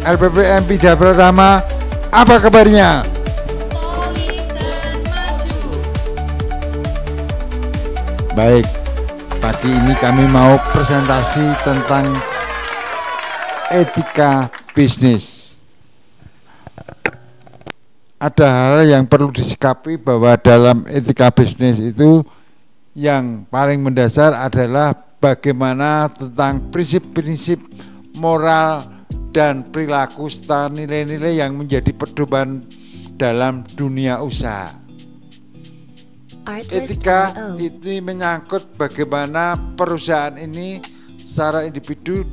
LPPM Pida Pratama, apa kabarnya? Solid dan maju. Baik, pagi ini kami mau presentasi tentang etika bisnis. Ada hal yang perlu disikapi bahwa dalam etika bisnis itu yang paling mendasar adalah bagaimana tentang prinsip-prinsip moral dan perilaku serta nilai-nilai yang menjadi pedoman dalam dunia usaha. Etika ini menyangkut bagaimana perusahaan ini secara individu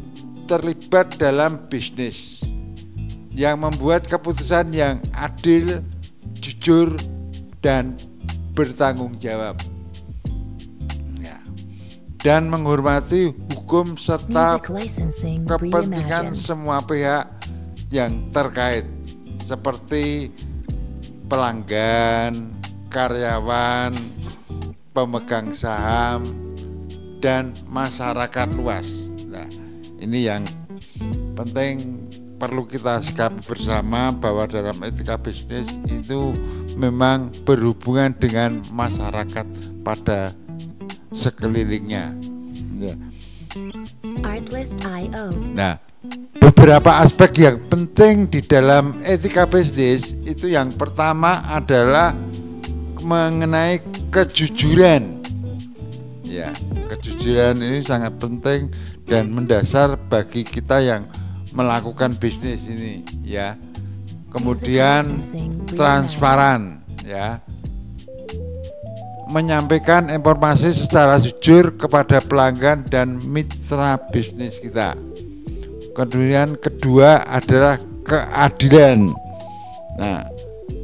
terlibat dalam bisnis yang membuat keputusan yang adil, jujur, dan bertanggung jawab. Dan menghormati hukum serta kepentingan semua pihak yang terkait seperti pelanggan, karyawan, pemegang saham, dan masyarakat luas. Nah, ini yang penting perlu kita sikapi bersama bahwa dalam etika bisnis itu memang berhubungan dengan masyarakat pada sekelilingnya. Ya. Nah, beberapa aspek yang penting di dalam etika bisnis itu yang pertama adalah mengenai kejujuran. Ya, kejujuran ini sangat penting dan mendasar bagi kita yang melakukan bisnis ini, ya. Kemudian transparan, ya. Menyampaikan informasi secara jujur kepada pelanggan dan mitra bisnis kita. Kemudian kedua adalah keadilan. Nah,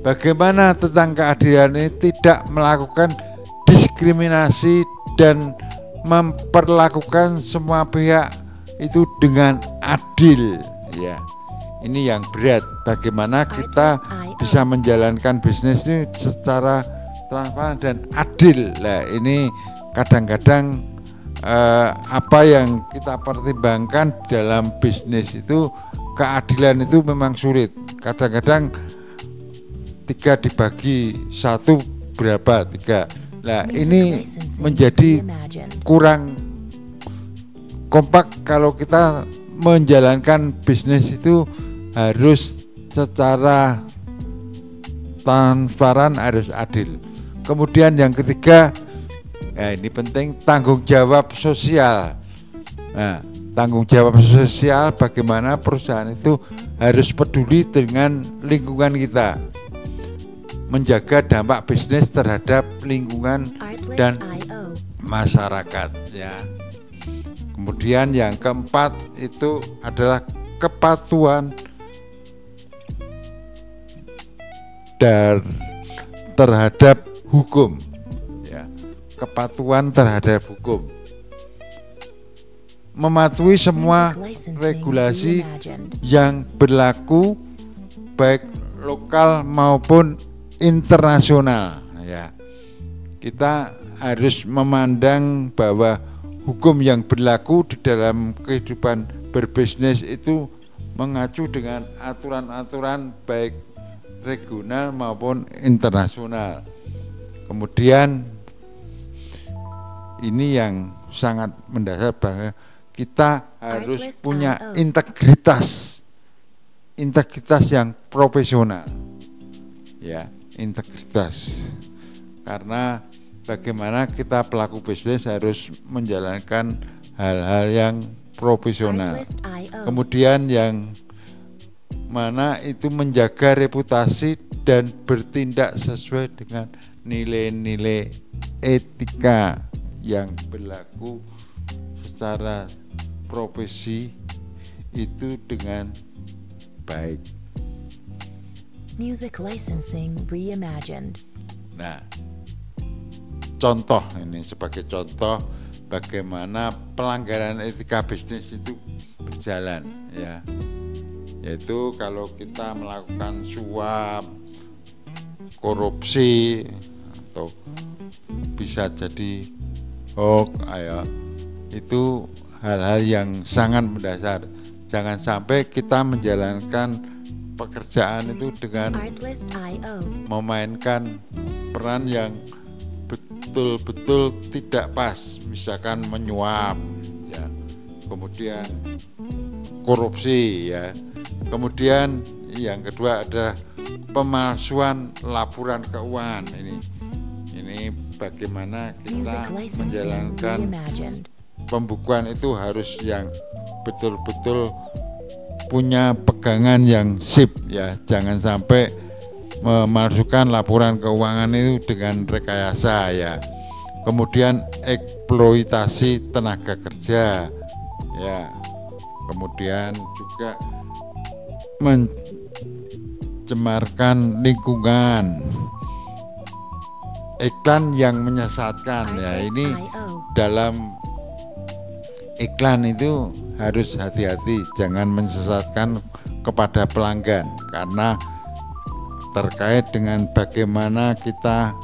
bagaimana tentang keadilan ini tidak melakukan diskriminasi dan memperlakukan semua pihak itu dengan adil, ya. Ini yang berat, bagaimana kita bisa menjalankan bisnis ini secara transparan dan adil. Nah, ini kadang-kadang apa yang kita pertimbangkan dalam bisnis itu, keadilan itu memang sulit. Kadang-kadang 3 dibagi 1 berapa 3. Nah, ini menjadi kurang kompak kalau kita menjalankan bisnis itu harus secara transparan, harus adil. Kemudian yang ketiga, ya ini penting, tanggung jawab sosial. Nah, tanggung jawab sosial bagaimana perusahaan itu harus peduli dengan lingkungan kita, menjaga dampak bisnis terhadap lingkungan dan masyarakat, ya. Kemudian yang keempat itu adalah kepatuhan terhadap hukum, ya, kepatuhan terhadap hukum, mematuhi semua regulasi yang berlaku baik lokal maupun internasional, ya. Kita harus memandang bahwa hukum yang berlaku di dalam kehidupan berbisnis itu mengacu dengan aturan-aturan baik regional maupun internasional. Kemudian ini yang sangat mendasar bahwa kita harus punya integritas yang profesional, ya, integritas. Karena bagaimana kita pelaku bisnis harus menjalankan hal-hal yang profesional. Kemudian yang mana itu menjaga reputasi dan bertindak sesuai dengan nilai-nilai etika yang berlaku secara profesi itu dengan baik. Music licensing reimagined. Nah, contoh ini sebagai contoh bagaimana pelanggaran etika bisnis itu berjalan, ya. Yaitu kalau kita melakukan suap, korupsi, atau bisa jadi hoax, itu hal-hal yang sangat mendasar. Jangan sampai kita menjalankan pekerjaan itu dengan Artlist.io. memainkan peran yang betul-betul tidak pas, misalkan menyuap ya, kemudian korupsi ya, kemudian yang kedua ada pemalsuan laporan keuangan. Ini bagaimana Music kita licensing menjalankan reimagined. pembukuan itu harus yang betul-betul punya pegangan yang sip ya, jangan sampai memalsukan laporan keuangan itu dengan rekayasa ya. Kemudian eksploitasi tenaga kerja ya, kemudian juga mencemarkan lingkungan, iklan yang menyesatkan ya. Ini Artlist.io. dalam iklan itu harus hati-hati, jangan menyesatkan kepada pelanggan, karena terkait dengan bagaimana kita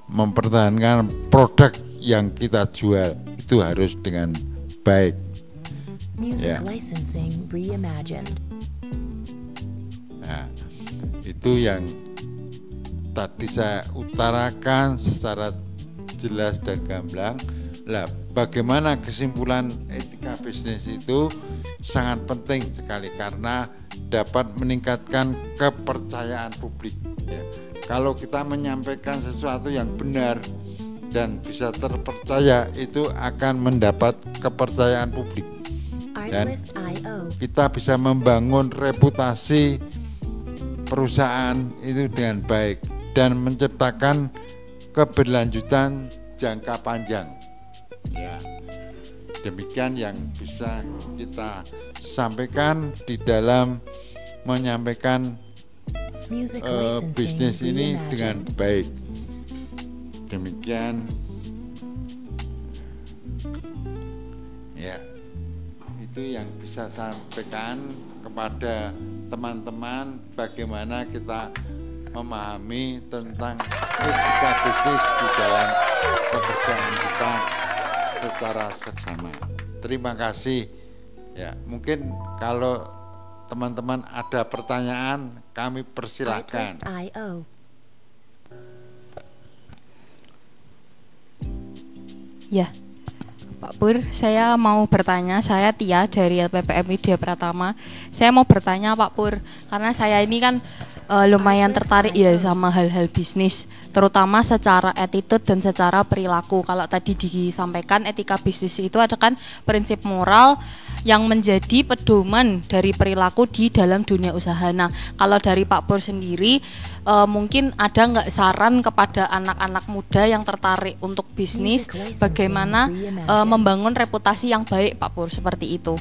mempertahankan produk yang kita jual itu harus dengan baik. Music Yeah. licensing reimagined. Nah, itu yang tadi saya utarakan secara jelas dan gamblang. Lah, bagaimana kesimpulan etika bisnis itu sangat penting sekali karena dapat meningkatkan kepercayaan publik ya. Kalau kita menyampaikan sesuatu yang benar dan bisa terpercaya, itu akan mendapat kepercayaan publik. Dan Artlist.io. kita bisa membangun reputasi perusahaan itu dengan baik dan menciptakan keberlanjutan jangka panjang ya. Demikian yang bisa kita sampaikan di dalam menyampaikan Music licensing bisnis ini dengan reimagined. baik. Demikian ya, itu yang bisa sampaikan kepada teman-teman bagaimana kita memahami tentang etika bisnis di dalam pekerjaan kita secara seksama. Terima kasih ya. Mungkin kalau teman-teman ada pertanyaan, kami persilakan. Artlist.io. Ya, Pak Pur, saya mau bertanya. Saya Tia dari LPPM Widya Pratama. Saya mau bertanya Pak Pur, karena saya ini kan lumayan tertarik ya sama hal-hal bisnis, terutama secara attitude dan secara perilaku. Kalau tadi disampaikan etika bisnis itu ada kan prinsip moral yang menjadi pedoman dari perilaku di dalam dunia usaha. Nah, kalau dari Pak Pur sendiri, mungkin ada nggak saran kepada anak-anak muda yang tertarik untuk bisnis, bagaimana membangun reputasi yang baik, Pak Pur, seperti itu?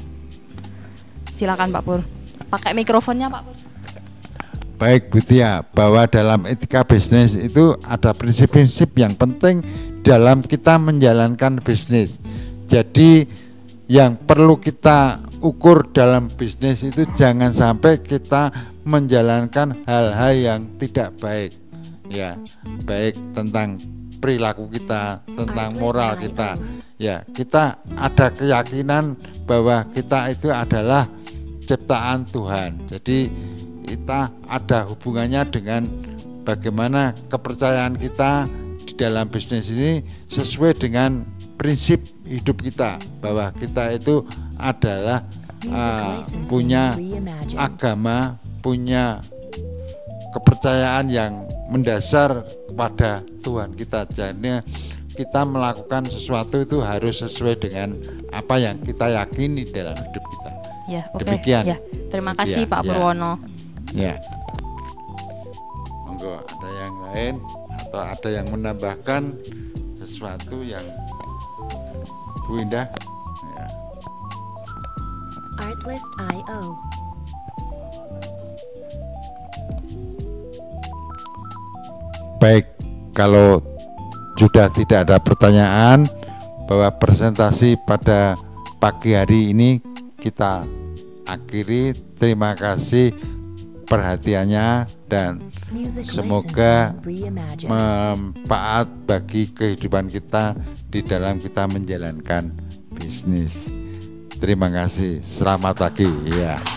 Silakan Pak Pur, pakai mikrofonnya Pak Pur. Baik Bu Tia, bahwa dalam etika bisnis itu ada prinsip-prinsip yang penting dalam kita menjalankan bisnis. Jadi yang perlu kita ukur dalam bisnis itu jangan sampai kita menjalankan hal-hal yang tidak baik ya, baik tentang perilaku kita, tentang moral kita ya. Kita ada keyakinan bahwa kita itu adalah ciptaan Tuhan, jadi kita ada hubungannya dengan bagaimana kepercayaan kita di dalam bisnis ini sesuai dengan prinsip hidup kita, bahwa kita itu adalah punya agama, punya kepercayaan yang mendasar kepada Tuhan kita. Jadi kita melakukan sesuatu itu harus sesuai dengan apa yang kita yakini dalam hidup kita. Ya, oke. Demikian. Ya, terima kasih Ya, Pak ya. Purwono. Ya, monggo ada yang lain atau ada yang menambahkan sesuatu yang Bu Indah? Ya. Artlist.io. Baik, kalau sudah tidak ada pertanyaan, bahwa presentasi pada pagi hari ini kita akhiri. Terima kasih perhatiannya dan Music semoga licensing reimagined. manfaat bagi kehidupan kita di dalam kita menjalankan bisnis. Terima kasih. Selamat pagi. Ya.